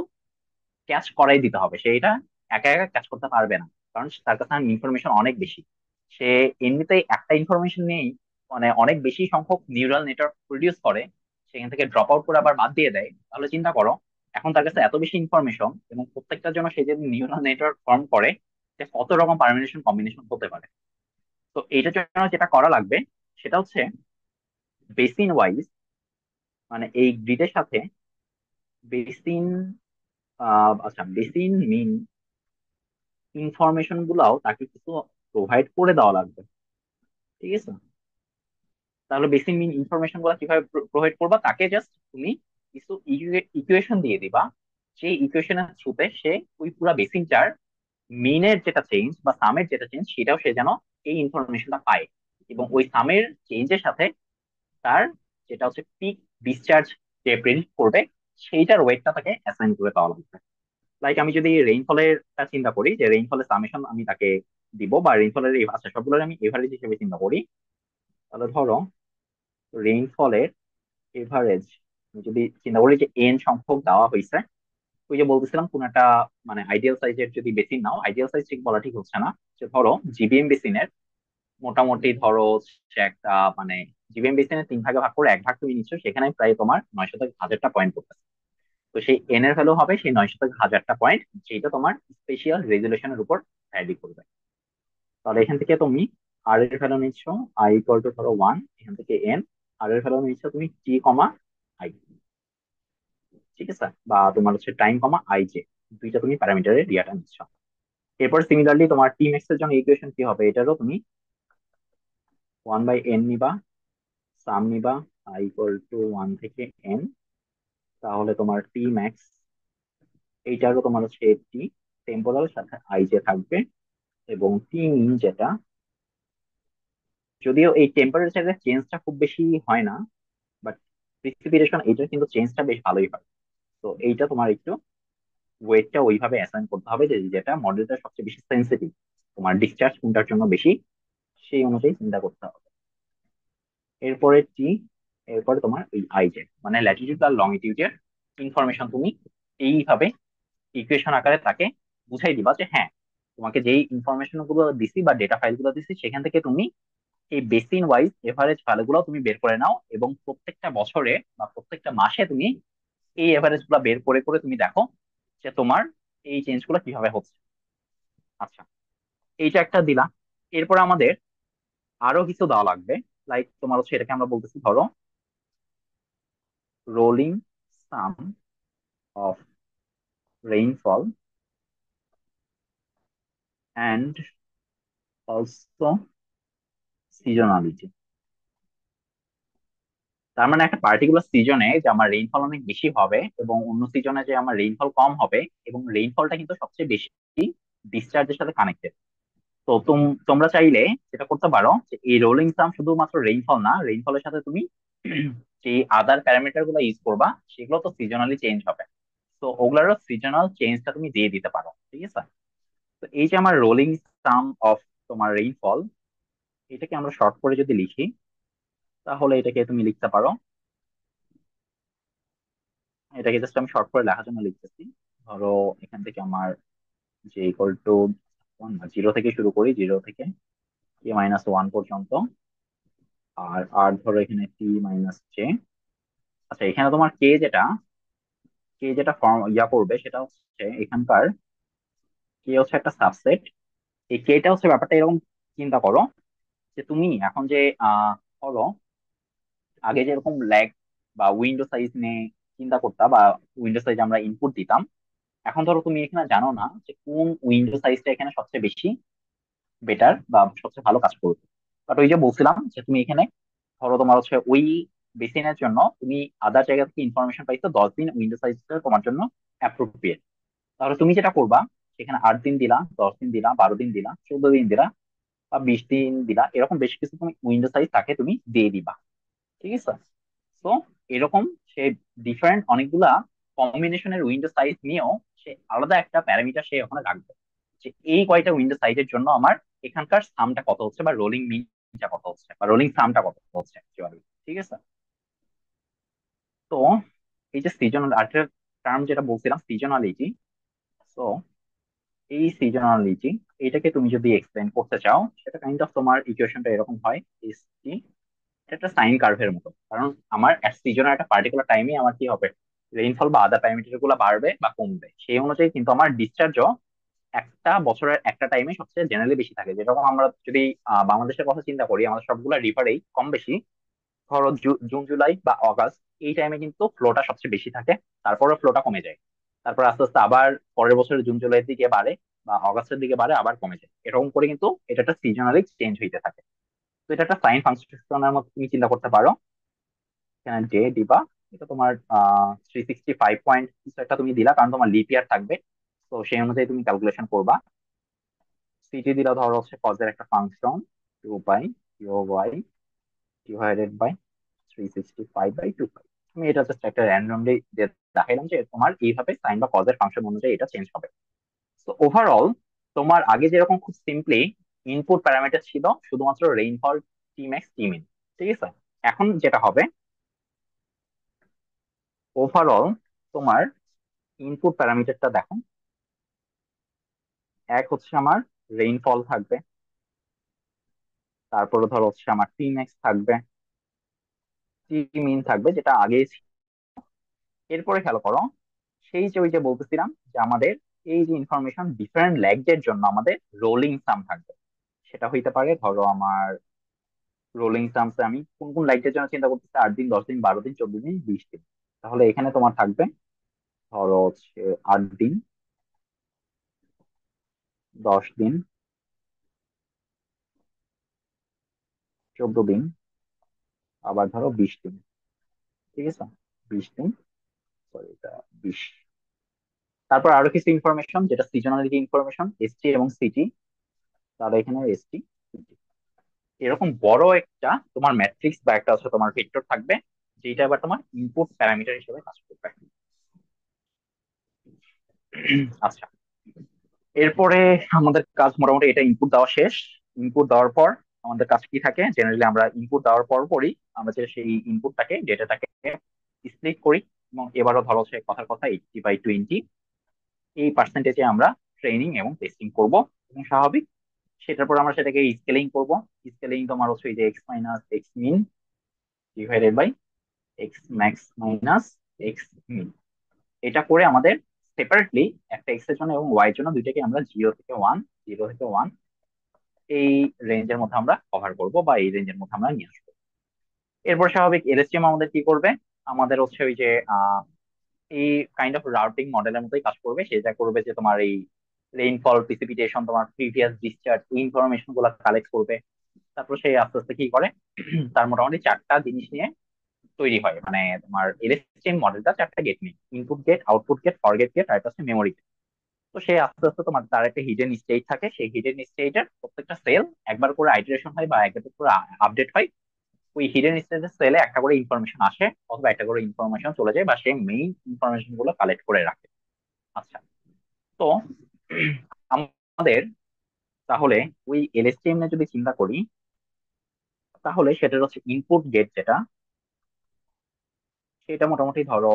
ক্যাচ করাই দিতে হবে। সে এটা একা একা ক্যাচ করতে পারবে না, কারণ তার কাছে ইনফরমেশন অনেক বেশি। সে এমনিতেই একটা ইনফরমেশন নিয়েই মানে অনেক বেশি সংখ্যক নিউরাল নেটওয়ার্ক প্রডিউস করে, সেখান থেকে ড্রপ আউট করে আবার বাদ দিয়ে দেয়। তাহলে চিন্তা করো, এখন তার কাছে এত বেশি ইনফরমেশন এবং প্রত্যেকটার জন্য সে যদি নিউরাল নেটওয়ার্ক ফর্ম করে, যে কত রকম পারমিনেশন কম্বিনেশন হতে পারে। তো এইটার জন্য যেটা করা লাগবে সেটা হচ্ছে বেসিন ওয়াইজ, মানে এই গ্রিডের সাথে বেসিন, আচ্ছা বেসিন মিন ইনফরমেশন গুলাও তাকে কিছু প্রোভাইড করে দেওয়া লাগবে। ঠিক আছে, তাহলে বেসিক মিন ইনফরমেশন গুলা কিভাবে প্রোভাইড করবা, তাকে জাস্ট তুমি কিছু ইকুয়েশন দিয়ে দিবা, সেই ইকুয়েশনের থ্রুতে সে ওই পুরা বেসিকটার মিনের যেটা চেঞ্জ বা সামের যেটা চেঞ্জ, সেটাও সে যেন এই ইনফরমেশনটা পায়। এবং ওই সামের চেঞ্জের সাথে তার যেটা হচ্ছে পিক ডিসচার্জ যে প্রেডিক্ট করবে, সেইটার ওয়েটটা তাকে অ্যাসাইন করে দেওয়া লাগবে। লাইক আমি যদি রেইনফলের চিন্তা করি, যে রেইনফলের সামেশন আমি তাকে দিব, বা রেইনফলের আচ্ছা সবগুলোর আমি এভারেজ হিসেবে চিন্তা করি, তাহলে ধরো রেইনফলের এভারেজ যদি চিন্তা করি, যে এন সংখ্যক দেওয়া হয়েছে। ওই যে বলতেছিলাম কোন একটা মানে আইডিয়াল সাইজের যদি বেসিন নাও, আইডিয়াল সাইজ ঠিক বলা ঠিক হচ্ছে না, যে ধরো জিবিএম বেসিনের মোটামুটি ধরো হচ্ছে একটা মানে জিবিএম বেসিনের 3 ভাগে ভাগ করে 1 ভাগ তুমি নিচ্ছ, সেখানে প্রায় তোমার 900 থেকে 1000টা পয়েন্ট পড়তেছে। তো সেই এন এর ভ্যালু হবে সেই 900 থেকে 1000টা পয়েন্ট, যেটা তোমার স্পেশাল রেজুলেশনের উপর ভ্যারি করবে। তাহলে এখান থেকে তুমি আর এর ভ্যালু নিচ্ছ আই ইকুয়াল টু ধরো 1, এখান থেকে এন। আর এর ভ্যালু নিচ্ছ তুমি টি কমা আই। ঠিক আছে, বা তোমার হচ্ছে টাইম কমা আই জে, দুইটা তুমি প্যারামিটারের ইয়াটা নিচ্ছ। এরপর সিমিলারলি তোমার টি ম্যাক্স এর জন্য ইকুয়েশন কি হবে, এটারও তুমি 1/n নিবা, সাম নিবা আই ইকুয়াল টু 1 থেকে n। তাহলে তোমার টি ম্যাক্স এইটারও তোমার হচ্ছে টি টেম্পোরাল সাথে আই জে থাকবে। এবং টি মিন যেটা, যদিও এই টেম্পারেচারের চেঞ্জটা খুব বেশি হয় না, বাট প্রিসিপিটেশন এইটার কিন্তু চেঞ্জটা বেশ ভালোই হয়। তো এইটা তোমার একটু ওয়েটটা ওইভাবে অ্যাসাইন করতে হবে, যে যেটা মডেলটা সবচেয়ে বেশি সেন্সিটিভ, তোমার ডিসচার্জ কোনটার জন্য বেশি, সেই অনুযায়ী চিন্তা করতে হবে। এরপরে টি, এরপরে তোমার ওই আইজে মানে ল্যাটিটিউড আর লংটিটিউডের ইনফরমেশন তুমি এইভাবে ইকুয়েশন আকারে তাকে বুঝাই দিবা, যে হ্যাঁ তোমাকে যেই ইনফরমেশন গুলো দিছি বা ডেটা ফাইল গুলো দিছি, সেখান থেকে তুমি এই বেসিন ওয়াইজ এভারেজ ভ্যালু গুলো তুমি বের করে নাও, এবং প্রত্যেকটা বছরে বা প্রত্যেকটা মাসে তুমি এই এভারেজ গুলা বের করে করে তুমি দেখো যে তোমার এই চেঞ্জ গুলো কিভাবে হচ্ছে। আচ্ছা, এইটা একটা দিলা। এরপর আমাদের আরো কিছু দেওয়া লাগবে। লাইক তোমার হচ্ছে এটাকে আমরা বলতেছি ধরো rolling sum of rainfall and also seasonality. তার মানে একটা পার্টিকুলার সিজনে যে আমার রেইনফল অনেক বেশি হবে এবং অন্য সিজনে যে আমার রেইনফল কম হবে, এবং রেইনফলটা কিন্তু সবচেয়ে বেশি ডিসচার্জের সাথে কানেক্টেড। তো তোমরা চাইলে যেটা করতে পারো যে এই রোলিং সাম শুধুমাত্র রেইনফল না, রেইনফলের সাথে তুমি যে আদার প্যারামিটার গুলো ইউজ করবা সেগুলো তো সিজনালি চেঞ্জ হবে। তো ওগুলারও সিজনাল চেঞ্জটা তুমি দিয়ে দিতে পারো, ঠিক আছে? তো এই যে আমার রোলিং সাম অফ তোমার রেইনফল, এটাকে আমরা শর্ট করে যদি লিখি, তাহলে এটাকে তুমি লিখতে পারো, এটাকে জাস্ট আমি শর্ট করে লেখার জন্য লিখতেছি। ধরো এখান থেকে আমার যে ইকুয়াল টু 0 থেকে শুরু করি, 0 থেকে k-1 পর্যন্ত। আর ধরো এখানে t-j। আচ্ছা, এখানে তোমার কে যেটা ফর্ম করবে সেটা হচ্ছে এখানকার কে হচ্ছে একটা সাবসেট। এই কেটা হচ্ছে ব্যাপারটা এরকম চিন্তা করো যে তুমি এখন যে ধরো আগে যেরকম ল্যাগ বা উইন্ডো সাইজ নিয়ে চিন্তা করতা, বা উইন্ডো সাইজ আমরা ইনপুট দিতাম, এখন ধরো তুমি এখানে জানো না যে কোন উইন্ডো সাইজটা এখানে সবচেয়ে বেশি বেটার বা সবচেয়ে ভালো কাজ করবে। বাট ওই যে বলছিলাম যে তুমি এখানে ধরো তোমার হচ্ছে ওই বেসিনের জন্য তুমি আদার জায়গা থেকে ইনফরমেশন পাইছো 10 দিন উইন্ডো সাইজটা তোমার জন্য অ্যাপ্রোপ্রিয়েট। তাহলে তুমি যেটা করবা, সেখানে 8 দিন দিলা, 10 দিন দিলা, 12 দিন দিলা, 14 দিন দিলা, বা 20 দিন দিলা, এরকম বেশ কিছু তুমি উইন্ডো সাইজ তাকে তুমি দিয়ে দিবা, ঠিক আছে? তো এরকম সে ডিফারেন্ট অনেকগুলা কম্বিনেশনের উইন্ডো সাইজ নিয়েও সে আলাদা একটা প্যারামিটার সে ওখানে রাখবে যে এই কয়টা উইন্ডো সাইজের জন্য আমার এখানকার সামটা কত হচ্ছে, বা রোলিং মিনটা কত হচ্ছে, বা রোলিং সামটা কত হচ্ছে actually, ঠিক আছে? তো এই যে সিজনাল আর্টের টার্ম যেটা বলছিলাম সিজনালিটি, তো এই সিজনালিটি এটাকে তুমি যদি এক্সপ্লেন করতে চাও, সেটা কাইন্ড অফ তোমার ইকুয়েশনটা এরকম হয়, এস টি, এটা একটা সাইন কার্ভের মতো। কারণ আমার সিজনের একটা পার্টিকুলার টাইমে আমার কি হবে, রেইনফল বা আদার প্যারামিটার গুলো বাড়বে বা কমবে, সেই অনুযায়ী কিন্তু আমার ডিসচার্জও একটা বছরের একটা টাইমে সবচেয়ে জেনারেলি বেশি থাকে। যেরকম আমরা যদি বাংলাদেশের কথা চিন্তা করি, আমাদের সবগুলা রিভারেই কম বেশি ধরো জুন জুলাই বা অগাস্ট, এই টাইমে কিন্তু ফ্লোটা সবচেয়ে বেশি থাকে, তারপরে ফ্লোটা কমে যায়। তারপর আস্তে আস্তে আবার পরের বছর জুন জুলাইয়ের দিকে বাড়ে, বা অগাস্টের দিকে বাড়ে, আবার কমে যায়, এরকম করে কিন্তু এটা একটা সিজনালি চেঞ্জ হইতে থাকে। তো এটা একটা সাইন ফাংশনের মতো তুমি চিন্তা করতে পারো। এখানে ডে দিবা, এটা তোমার 365 কিছু একটা তুমি দিলা, কারণ তোমার লিপ ইয়ার থাকবে। তো সেই অনুযায়ী তুমি ক্যালকুলেশন করবা। সিটি দিলা ধরো হচ্ছে কজের একটা function, 2 pi Q Y divided by 365/2 pi. আমি এটা জাস্ট একটা র্যান্ডমলি দেখাইলাম যে তোমার এইভাবে সাইন বা কজের ফাংশন অনুযায়ী এটা চেঞ্জ হবে। তো ওভারঅল তোমার আগে যেরকম খুব সিম্পলি ইনপুট প্যারামিটার ছিল শুধুমাত্র রেইনফল, টি ম্যাক্স, টি মিন, ঠিক আছে? এখন যেটা হবে, ওভারঅল তোমার ইনপুট প্যারামিটারটা দেখো, এক হচ্ছে আমার রেইনফল থাকবে, তারপরে ধরো হচ্ছে আমার টি ম্যাক্স থাকবে, টি মিন থাকবে যেটা আগে ছিল। এরপরে খেয়াল করো, সেই যে ওই যে বলতেছিলাম যে আমাদের এই যে ইনফরমেশন ডিফারেন্ট ল্যাগের জন্য আমাদের রোলিং সাম থাকবে। সেটা হইতে পারে ধরো আমার রোলিং সামসে আমি কোন কোন লাইটের জন্য চিন্তা করতেছি, 8 দিন, 10 দিন, 12 দিন, 14 দিন, 20 দিন। তাহলে এখানে তোমার থাকবে ধরো হচ্ছে 8 দিন, 10 দিন, 14 দিন, আবার ধরো 20 দিন, ঠিক আছে? 20 দিন, সরি এটা 20। তারপর আরো কিছু ইনফরমেশন যেটা সিজনালিটি ইনফরমেশন, এসটি এবং সিটি, তাহলে এখানে এসটি। এরকম বড় একটা তোমার ম্যাট্রিক্স বা একটা হচ্ছে তোমার ভেক্টর থাকবে, যেটা আবার তোমার ইনপুট প্যারামিটার হিসেবে কাজ করবে। আচ্ছা, এরপরে আমাদের কাজ মোটামুটি এটা ইনপুট দেওয়া শেষ। ইনপুট দেওয়ার পর আমাদের কাজ কি থাকে, জেনারেলি আমরা ইনপুট দেওয়ার পরই আমরা যে সেই ইনপুটটাকে ডেটাটাকে স্প্লিট করি, এবং এবারও ধরো হচ্ছে কথার কথা 80/20 এই পার্সেন্টেজে আমরা ট্রেনিং এবং টেস্টিং করব, এবং স্বাভাবিক সেটার পর আমরা সেটাকে স্কেলিং করব। স্কেলিং তোমার হচ্ছে এই যে x minus x min divided by x max minus x min, এটা করে আমাদের সেপারেটলি একটা এক্স এর জন্য এবং ওয়াই এর জন্য দুইটাকে আমরা 0 থেকে 1, 0 থেকে 1 এই রেঞ্জের মধ্যে আমরা কভার করব বা এই রেঞ্জের মধ্যে আমরা নিয়ে আসবো। এরপর স্বাভাবিক এলএসটিএম আমাদের কি করবে, আমাদের হচ্ছে ওই যে এই কাইন্ড অফ রাউটিং মডেলের মতোই কাজ করবে। সেটা করবে যে তোমার এই রেইনফল, প্রিসিপিটেশন, তোমার প্রিভিয়াস ডিসচার্জ, এই ইনফরমেশন গুলো কালেক্ট করবে। তারপর সেই আস্তে আস্তে কি করে, তার মোটামুটি চারটা জিনিস নিয়ে তৈরি হয়। মানে তোমার এলএসটিএম মডেলটা চারটা গেট নিয়ে, input gate, output gate, forget gate, আর একটা হচ্ছে মেমোরি। তো সে আস্তে আস্তে তোমার তার একটা হিডেন স্টেট থাকে, সেই হিডেন স্টেটের প্রত্যেকটা সেল একবার করে আইটারেশন হয় বা একবার করে আপডেট হয়। ওই হিডেন স্টেটের সেলে একটা করে ইনফরমেশন আসে অথবা একটা করে ইনফরমেশন চলে যায়, বা সে মেইন ইনফরমেশন গুলো কালেক্ট করে রাখে। আচ্ছা, তো আমাদের তাহলে ওই এলএসটিএম নিয়ে যদি চিন্তা করি, তাহলে সেটার হচ্ছে ইনপুট গেট যেটা, সেটা মোটামুটি ধরো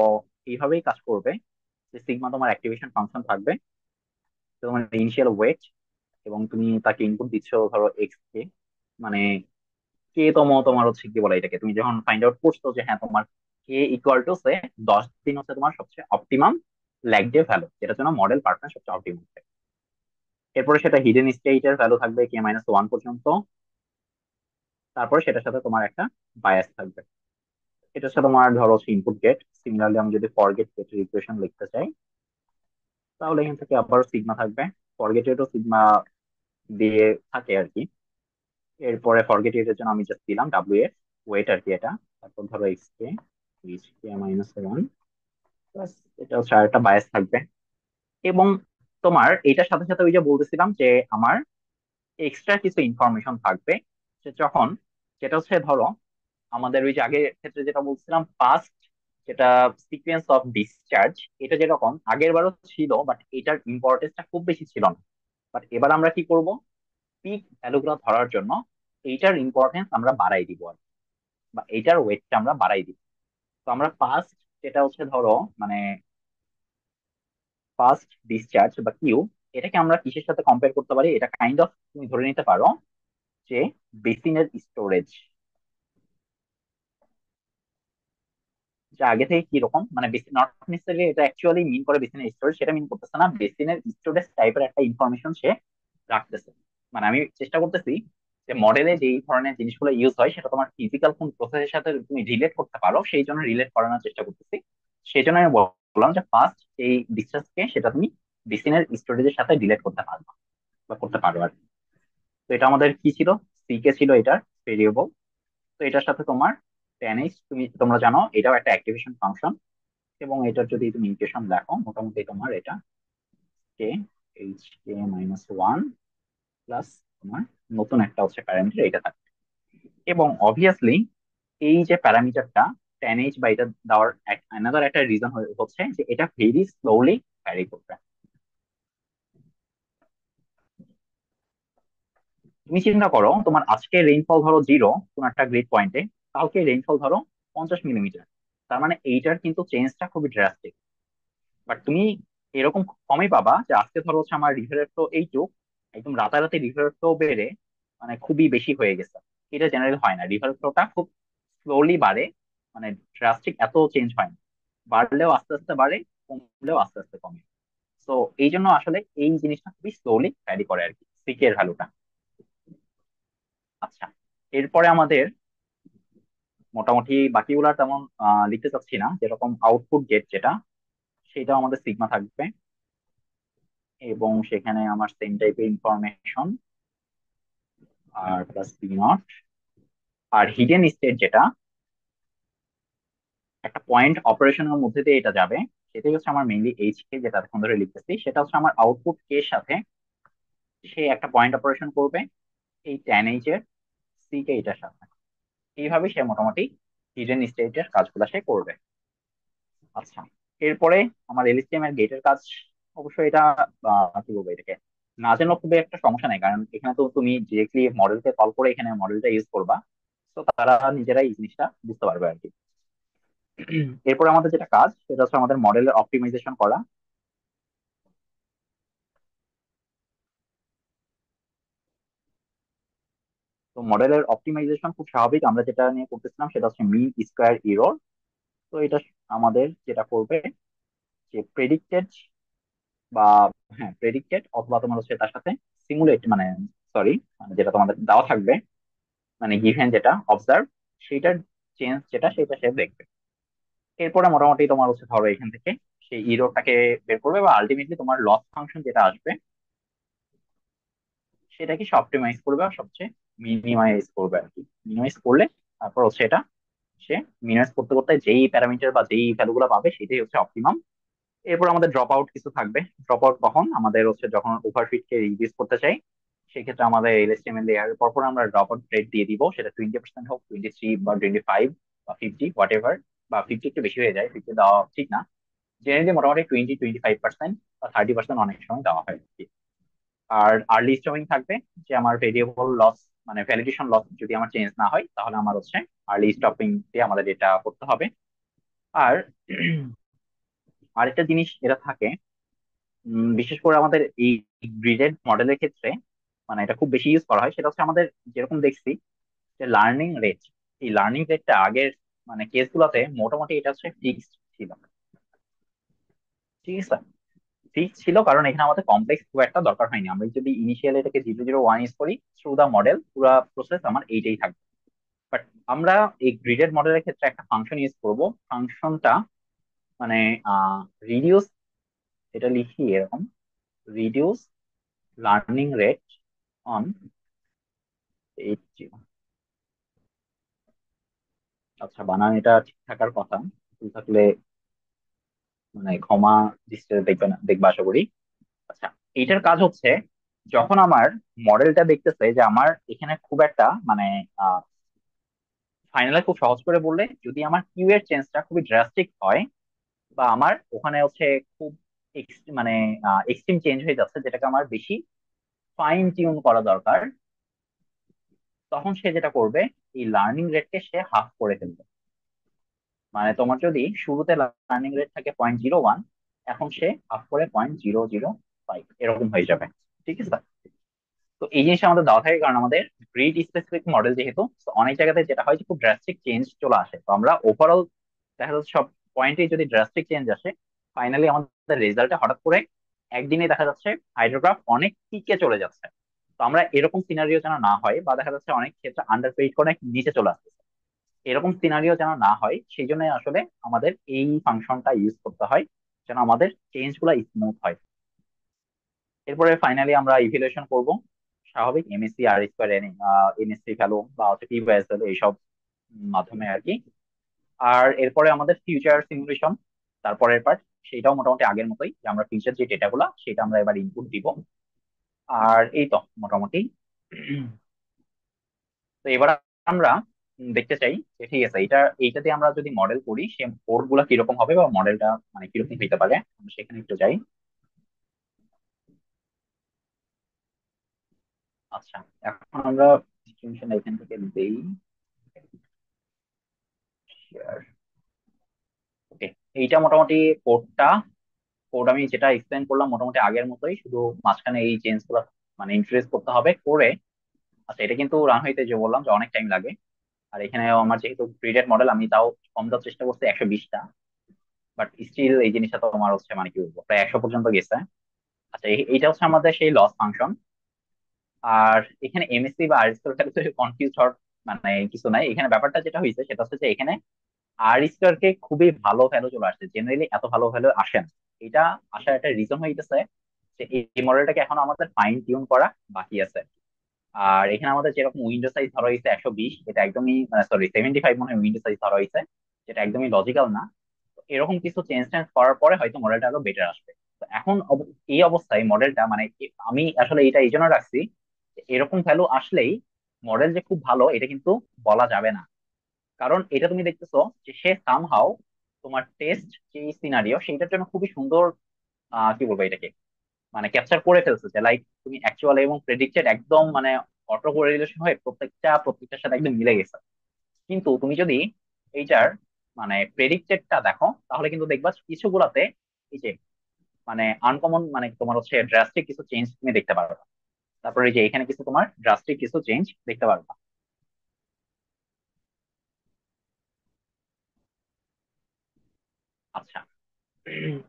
এইভাবেই কাজ করবে যে সিগমা তোমার অ্যাক্টিভেশন ফাংশন থাকবে, তো তোমার ইনিশিয়াল ওয়েট, এবং তুমি তাকে ইনপুট দিচ্ছ ধরো এক্স কে, মানে কে তম তোমার হচ্ছে কি বলে এটাকে, তুমি যখন ফাইন্ড আউট করছো যে হ্যাঁ তোমার কে ইকুয়াল টু সে 10 দিন হচ্ছে তোমার সবচেয়ে অপটিমাম ল্যাগ ডে ভ্যালু, যেটার জন্য মডেল পারফরমেন্স সবচেয়ে অপটিমাম। এরপরে সেটা হিডেন স্টেটের ভ্যালু থাকবে কে-1 পর্যন্ত। তারপরে সেটার সাথে তোমার একটা বায়াস থাকবে। এটার সাথে তোমার ধরো হচ্ছে ইনপুট গেট। সিমিলারলি আমি যদি ফরগেট গেটের ইকুয়েশন লিখতে চাই, তাহলে এখান থেকে আবার সিগমা থাকবে। ফরগেটেরও সিগমা দিয়ে থাকে আর কি। এরপরে ফরগেট এর জন্য আমি জাস্ট দিলাম ডাব্লিউ এর ওয়েট আর কি এটা। তারপর ধরো x k, h k minus one plus, এটা হচ্ছে আর একটা বায়াস থাকবে। এবং তোমার এটার সাথে সাথে ওই যে বলতেছিলাম যে আমার এক্সট্রা কিছু ইনফরমেশন থাকবে, যে যখন, যেটা হচ্ছে ধরো আমাদের ওই যে আগের ক্ষেত্রে যেটা বলছিলাম পাস্ট, যেটা সিকোয়েন্স অফ ডিসচার্জ, এটা যেরকম আগের বারও ছিল বাট এটার ইম্পর্টেন্সটা খুব বেশি ছিল না। বাট এবার আমরা কি করব, পিক ভ্যালুগুলো ধরার জন্য এইটার ইম্পর্টেন্স আমরা বাড়াই দিব আর কি, বা এইটার ওয়েটটা আমরা বাড়াই দিব। তো আমরা ফার্স্ট, যেটা হচ্ছে ধরো মানে ফার্স্ট ডিসচার্জ বা কিউ, এটাকে আমরা কিসের সাথে কম্পেয়ার করতে পারি, এটা কাইন্ড অফ তুমি ধরে নিতে পারো যে বেসিনের স্টোরেজ, যে আগে থেকে কি রকম, মানে বেসিন নট নেসেসারি এটা অ্যাকচুয়ালি মিন করে বেসিনের স্টোরেজ, সেটা মিন করতেছে না, বেসিনের স্টোরেজ টাইপের একটা ইনফরমেশন সে রাখতেছে। মানে আমি চেষ্টা করতেছি যে মডেলে যেই ধরনের জিনিসগুলো ইউজ হয় সেটা তোমার ফিজিক্যাল কোন প্রসেসের সাথে তুমি রিলেট করতে পারো, সেই জন্য রিলেট করানোর চেষ্টা করতেছি। সেই জন্য আমি বললাম যে ফার্স্ট এই ডিসটেন্সকে সেটা তুমি বেসিনের স্টোরেজের সাথে রিলেট করতে পারবা বা করতে পারো আর কি। তো এটা আমাদের কি ছিল, সিকে ছিল এটার ভেরিয়েবল। তো এটার সাথে তোমার টেন তোমরা জানো এটাও একটা অ্যাক্টিভেশন ফাংশন, এবং এটার যদি তুমি ইকুয়েশন দেখো মোটামুটি তোমার এটা কে, h k minus one plus তোমার নতুন একটা হচ্ছে প্যারামিটার এটা থাকবে। এবং অবভিয়াসলি এই যে প্যারামিটারটা টেন এইচ বা এটা দেওয়ার অ্যানাদার একটা রিজন হচ্ছে যে এটা ভেরি স্লোলি ভ্যারি করবে। তুমি চিন্তা করো তোমার আজকে রেইনফল ধরো 0 কোন একটা গ্রিড পয়েন্টে, কালকে রেইনফল ধরো 50 মিলিমিটার। তার মানে এইটার কিন্তু চেঞ্জটা খুবই ড্রাস্টিক। বাট তুমি এরকম কমই পাবা যে আজকে ধরো হচ্ছে আমার রিভারের ফ্লো এইটুক, একদম রাতারাতি রিভারের ফ্লো বেড়ে মানে খুবই বেশি হয়ে গেছে। এটা জেনারেল হয় না, রিভার ফ্লোটা খুব স্লোলি বাড়ে, মানে ড্রাস্টিক এত চেঞ্জ হয় না। বাড়লেও আস্তে আস্তে বাড়ে, কমলেও আস্তে আস্তে কমে। তো এই জন্য আসলে এই জিনিসটা খুবই স্লোলি ভ্যারি করে আর কি, সিকের ভ্যালুটা। আচ্ছা, এরপরে আমাদের মোটামুটি বাকিগুলা তেমন লিখতে চাচ্ছি না, যেরকম আউটপুট গেট যেটা, সেটা আমাদের সিগমা থাকবে, এবং সেখানে আমার সেম টাইপের ইনফরমেশন আর প্লাস পি নট। আর হিডেন স্টেট যেটা একটা পয়েন্ট অপারেশনের মধ্যে দিয়ে এটা যাবে, সেটাই হচ্ছে আমার মেইনলি এইচ কে, যেটা এখন ধরে লিখতেছি সেটা হচ্ছে আমার আউটপুট কে এর সাথে সে একটা পয়েন্ট অপারেশন করবে এই টেন এইচ এর সি কে এটার সাথে। এইভাবে সে মোটামুটি হিডেন স্টেটের কাজগুলো সে করবে। আচ্ছা, এরপরে আমার এলএসটিএম এর গেটের কাজ, অবশ্যই এটা কি বলবো এটাকে না জানলেও খুবই একটা সমস্যা নেই, কারণ এখানে তো তুমি ডিরেক্টলি মডেলকে কল করে এখানে মডেলটা ইউজ করবা। তো তারা নিজেরাই এই জিনিসটা বুঝতে পারবে আর কি। এরপরে আমাদের যেটা কাজ সেটা হচ্ছে আমাদের মডেলের অপটিমাইজেশন করা। তো মডেলের অপটিমাইজেশন খুব স্বাভাবিক, আমরা যেটা নিয়ে করতেছিলাম সেটা হচ্ছে মিন স্কোয়ার এরর। তো এটা আমাদের যেটা করবে যে প্রেডিক্টেড বা, হ্যাঁ প্রেডিক্টেড, অথবা তোমার হচ্ছে তার সাথে সিমুলেট, মানে সরি, যেটা তোমাদের দেওয়া থাকবে, মানে গিভেন যেটা অবজার্ভ, সেটার চেঞ্জ যেটা সেটা সে দেখবে। এরপরে মোটামুটি তোমার হচ্ছে ধরো এখান থেকে সেই ইরোরটাকে বের করবে, বা আলটিমেটলি তোমার লস ফাংশন যেটা আসবে সেটাকে সে অপটিমাইজ করবে আর সবচেয়ে মিনিমাইজ করবে আর কি। মিনিমাইজ করলে তারপর হচ্ছে এটা সে মিনিমাইজ করতে করতে যেই প্যারামিটার বা যেই ভ্যালু গুলো পাবে সেটাই হচ্ছে অপটিমাম। এরপর আমাদের ড্রপ আউট কিছু থাকবে। ড্রপ আউট কখন আমাদের হচ্ছে যখন ওভারফিট কে রিডিউস করতে চাই, সেক্ষেত্রে আমাদের এলএসটিএমএল লেয়ারের পর পর আমরা ড্রপ আউট রেট দিয়ে দিব, সেটা 20% হোক, 23 বা 25 বা 50 হোয়াট এভার। বা 50 একটু বেশি হয়ে যায়, 50 দেওয়া ঠিক না। জেনারেলি মোটামুটি 20-25% বা 30% অনেক সময় দেওয়া হয় আর কি। আর আর্লি স্টপিং থাকবে, যে আমার ভেরিয়েবল লস মানে ভ্যালিডেশন লস যদি আমার চেঞ্জ না হয় তাহলে আমার হচ্ছে আর্লি স্টপিং দিয়ে আমাদের এটা করতে হবে। আর আরেকটা জিনিস এটা থাকে, বিশেষ করে আমাদের এই গ্রিডেড মডেলের ক্ষেত্রে, মানে এটা খুব বেশি ইউজ করা হয়, সেটা হচ্ছে আমাদের যেরকম দেখছি যে লার্নিং রেট। এই লার্নিং রেটটা আগের মানে কেসগুলোতে মোটামুটি এটা হচ্ছে ফিক্সড ছিল। ঠিক আছে, ফিক্সড ছিল কারণ এখানে আমাদের কমপ্লেক্স খুব একটা দরকার হয়নি। আমরা যদি ইনিশিয়াল এটাকে 0 0 1 ইউজ করি থ্রু দা মডেল, পুরো প্রসেস আমার এইটাই থাকবে। বাট আমরা এই গ্রিডেড মডেলের ক্ষেত্রে একটা ফাংশন ইউজ করব। ফাংশনটা মানে রিডিউস, এটা লিখি এরকম, রিডিউস লার্নিং রেট অন 80। আচ্ছা, বানান এটা ঠিক থাকার কথা, ভুল থাকলে মানে ক্ষমা দৃষ্টিতে দেখবে না, দেখবা আশা করি। আচ্ছা, এইটার কাজ হচ্ছে যখন আমার মডেলটা দেখতেছে যে আমার এখানে খুব একটা মানে ফাইনালে খুব সহজ করে বললে, যদি আমার কিউ এর চেঞ্জটা খুবই ড্রাস্টিক হয়, বা আমার ওখানে হচ্ছে খুব মানে এক্সট্রিম চেঞ্জ হয়ে যাচ্ছে, যেটাকে আমার বেশি ফাইন টিউন করা দরকার, তখন সে যেটা করবে এই লার্নিং রেটকে সে হাফ করে ফেলবে। মানে তোমার যদি শুরুতে লার্নিং রেট থাকে 0.01, এখন সে হাফ করে 0.005 এরকম হয়ে যাবে। ঠিক আছে, তো এই জিনিসটা আমাদের দেওয়া থাকে কারণ আমাদের গ্রিড স্পেসিফিক মডেল যেহেতু, তো অনেক জায়গাতে যেটা হয় যে খুব ড্রাস্টিক চেঞ্জ চলে আসে, তো আমরা ওভারঅল দেখা যাচ্ছে সব পয়েন্টে যদি ড্রাস্টিক চেঞ্জ আসে, ফাইনালি আমাদের রেজাল্টে হঠাৎ করে একদিনে দেখা যাচ্ছে হাইড্রোগ্রাফ অনেক পিকে চলে যাচ্ছে। তো আমরা এরকম সিনারিও যেন না হয়, বা দেখা যাচ্ছে অনেক ক্ষেত্রে আন্ডার পেইড করে নিচে চলে আসছে, এরকম সিনারিও যেন না হয়, সেই জন্য আসলে আমাদের এই ফাংশনটা ইউজ করতে হয়, যেন আমাদের চেঞ্জ গুলা স্মুথ হয়। এরপরে ফাইনালি আমরা ইভ্যালুয়েশন করব, স্বাভাবিক এমএসসি আর স্কোয়ার এনএসসি ভ্যালু বা হচ্ছে পি বাই এস ভ্যালু এইসব মাধ্যমে আর কি। আর এরপরে আমাদের ফিউচার সিমুলেশন, তারপরের পার্ট, সেটাও মোটামুটি আগের মতোই, যে আমরা ফিউচার যে ডেটাগুলো সেটা আমরা এবার ইনপুট দিব। আর এই তো মোটামুটি। তো এবার আমরা দেখতে চাই যে ঠিক আছে, এইটাতে আমরা যদি মডেল করি সে কোড গুলা কিরকম হবে, বা মডেলটা মানে কিরকম হইতে পারে, আমরা সেখানে একটু যাই। আচ্ছা, এখন আমরা ডিস্ট্রিবিউশন এখান থেকে দেই। ওকে, এইটা মোটামুটি কোডটা, কোড আমি যেটা এক্সপ্লেন করলাম মোটামুটি আগের মতোই, শুধু মাঝখানে এই চেঞ্জ গুলো মানে ইন্ট্রোডিউস করতে হবে করে। আচ্ছা, এটা কিন্তু রান হইতে যে বললাম যে অনেক টাইম লাগে। আর এখানে আমার যেহেতু গ্রিডেড মডেল, আমি তাও কম দেওয়ার চেষ্টা করছি 120টা, বাট স্টিল এই জিনিসটা তো আমার হচ্ছে মানে কি বলবো প্রায় 100 পর্যন্ত গেছে। আচ্ছা, এইটা হচ্ছে আমাদের সেই লস ফাংশন। আর এখানে এমএসসি বা আর স্কোয়ার তো কনফিউজ হওয়ার মানে কিছু নাই। এখানে ব্যাপারটা যেটা হয়েছে সেটা হচ্ছে যে এখানে আর স্কোয়ার কে খুবই ভালো ভ্যালু চলে আসছে, জেনারেলি এত ভালো ভ্যালু আসে না। এটা আসার একটা রিজন হইতেছে যে এই মডেলটাকে এখন আমাদের ফাইন টিউন করা বাকি আছে। আর এখানে আমাদের যেরকম উইন্ডো সাইজ ধরা হয়েছে 120, এটা একদমই মানে সরি 75 মনে হয় উইন্ডো সাইজ ধরা হয়েছে, যেটা একদমই লজিক্যাল না। তো এরকম কিছু চেঞ্জ টেঞ্জ করার পরে হয়তো মডেলটা আরো বেটার আসবে। তো এখন এই অবস্থায় মডেলটা মানে আমি আসলে এটা এই জন্য রাখছি যে এরকম ভ্যালু আসলেই মডেল যে খুব ভালো এটা কিন্তু বলা যাবে না। কারণ এটা তুমি দেখতেছো যে সে সামহাও তোমার টেস্ট যে সিনারিও সেইটার জন্য খুবই সুন্দর কি বলবো এটাকে মানে ক্যাপচার করে ফেলছে, যে লাইক তুমি অ্যাকচুয়াল এবং প্রেডিক্টেড একদম মানে অটো কোরিলেশন হয়ে প্রত্যেকটার সাথে একদম মিলে গেছে। কিন্তু তুমি যদি এইটার মানে প্রেডিক্টেডটা দেখো, তাহলে কিন্তু দেখবা কিছুগুলাতে এই যে মানে আনকমন মানে তোমার হচ্ছে ড্রাস্টিক কিছু চেঞ্জ তুমি দেখতে পারবে। তারপরে এই যে এখানে কিছু তোমার ড্রাস্টিক কিছু চেঞ্জ দেখতে পারবা। আচ্ছা,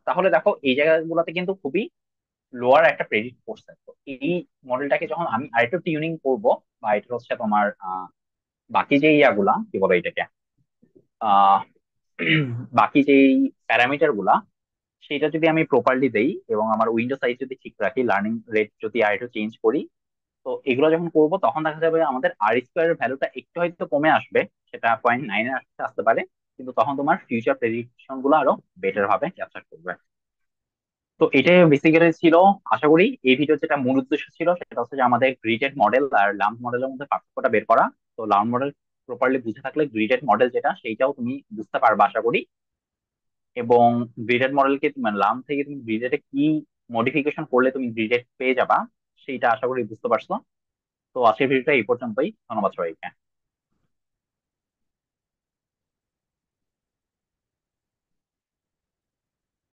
তাহলে দেখো এই জায়গাগুলোতে কিন্তু খুবই লোয়ার একটা প্রেডিক্ট করছে। তো এই মডেলটাকে যখন আমি আরেকটু টিউনিং করব, বা এটা হচ্ছে তোমার বাকি যে ইয়াগুলা কি বলে এটাকে, আহ বাকি যেই প্যারামিটার গুলা, সেটা যদি আমি প্রপারলি দেই এবং আমার উইন্ডো সাইজ যদি ঠিক রাখি, লার্নিং রেট যদি আরেকটু চেঞ্জ করি, তো এগুলো যখন করবো তখন দেখা যাবে আমাদের আর স্কোয়ার এর ভ্যালুটা একটু হয়তো কমে আসবে, সেটা 0.9 আসতে আসতে পারে, কিন্তু তখন তোমার ফিউচার প্রেডিকশন গুলো আরো বেটার ভাবে ক্যাপচার করবে। তো এটাই বেসিক্যালি ছিল। আশা করি এই ভিডিও যেটা মূল উদ্দেশ্য ছিল সেটা হচ্ছে যে আমাদের গ্রিডেড মডেল আর লাম্প মডেলের মধ্যে পার্থক্যটা বের করা। তো লাম্প মডেল প্রপারলি বুঝে থাকলে গ্রিডেড মডেল যেটা সেইটাও তুমি বুঝতে পারবে আশা করি। এবং গ্রিডেড মডেলকে মানে লাম্প থেকে তুমি গ্রিডেডে কি মডিফিকেশন করলে তুমি গ্রিডেড পেয়ে যাবা, সেইটা আশা করি বুঝতে পারছো। তো আজকের ভিডিওটা এই পর্যন্তই, ধন্যবাদ সবাইকে।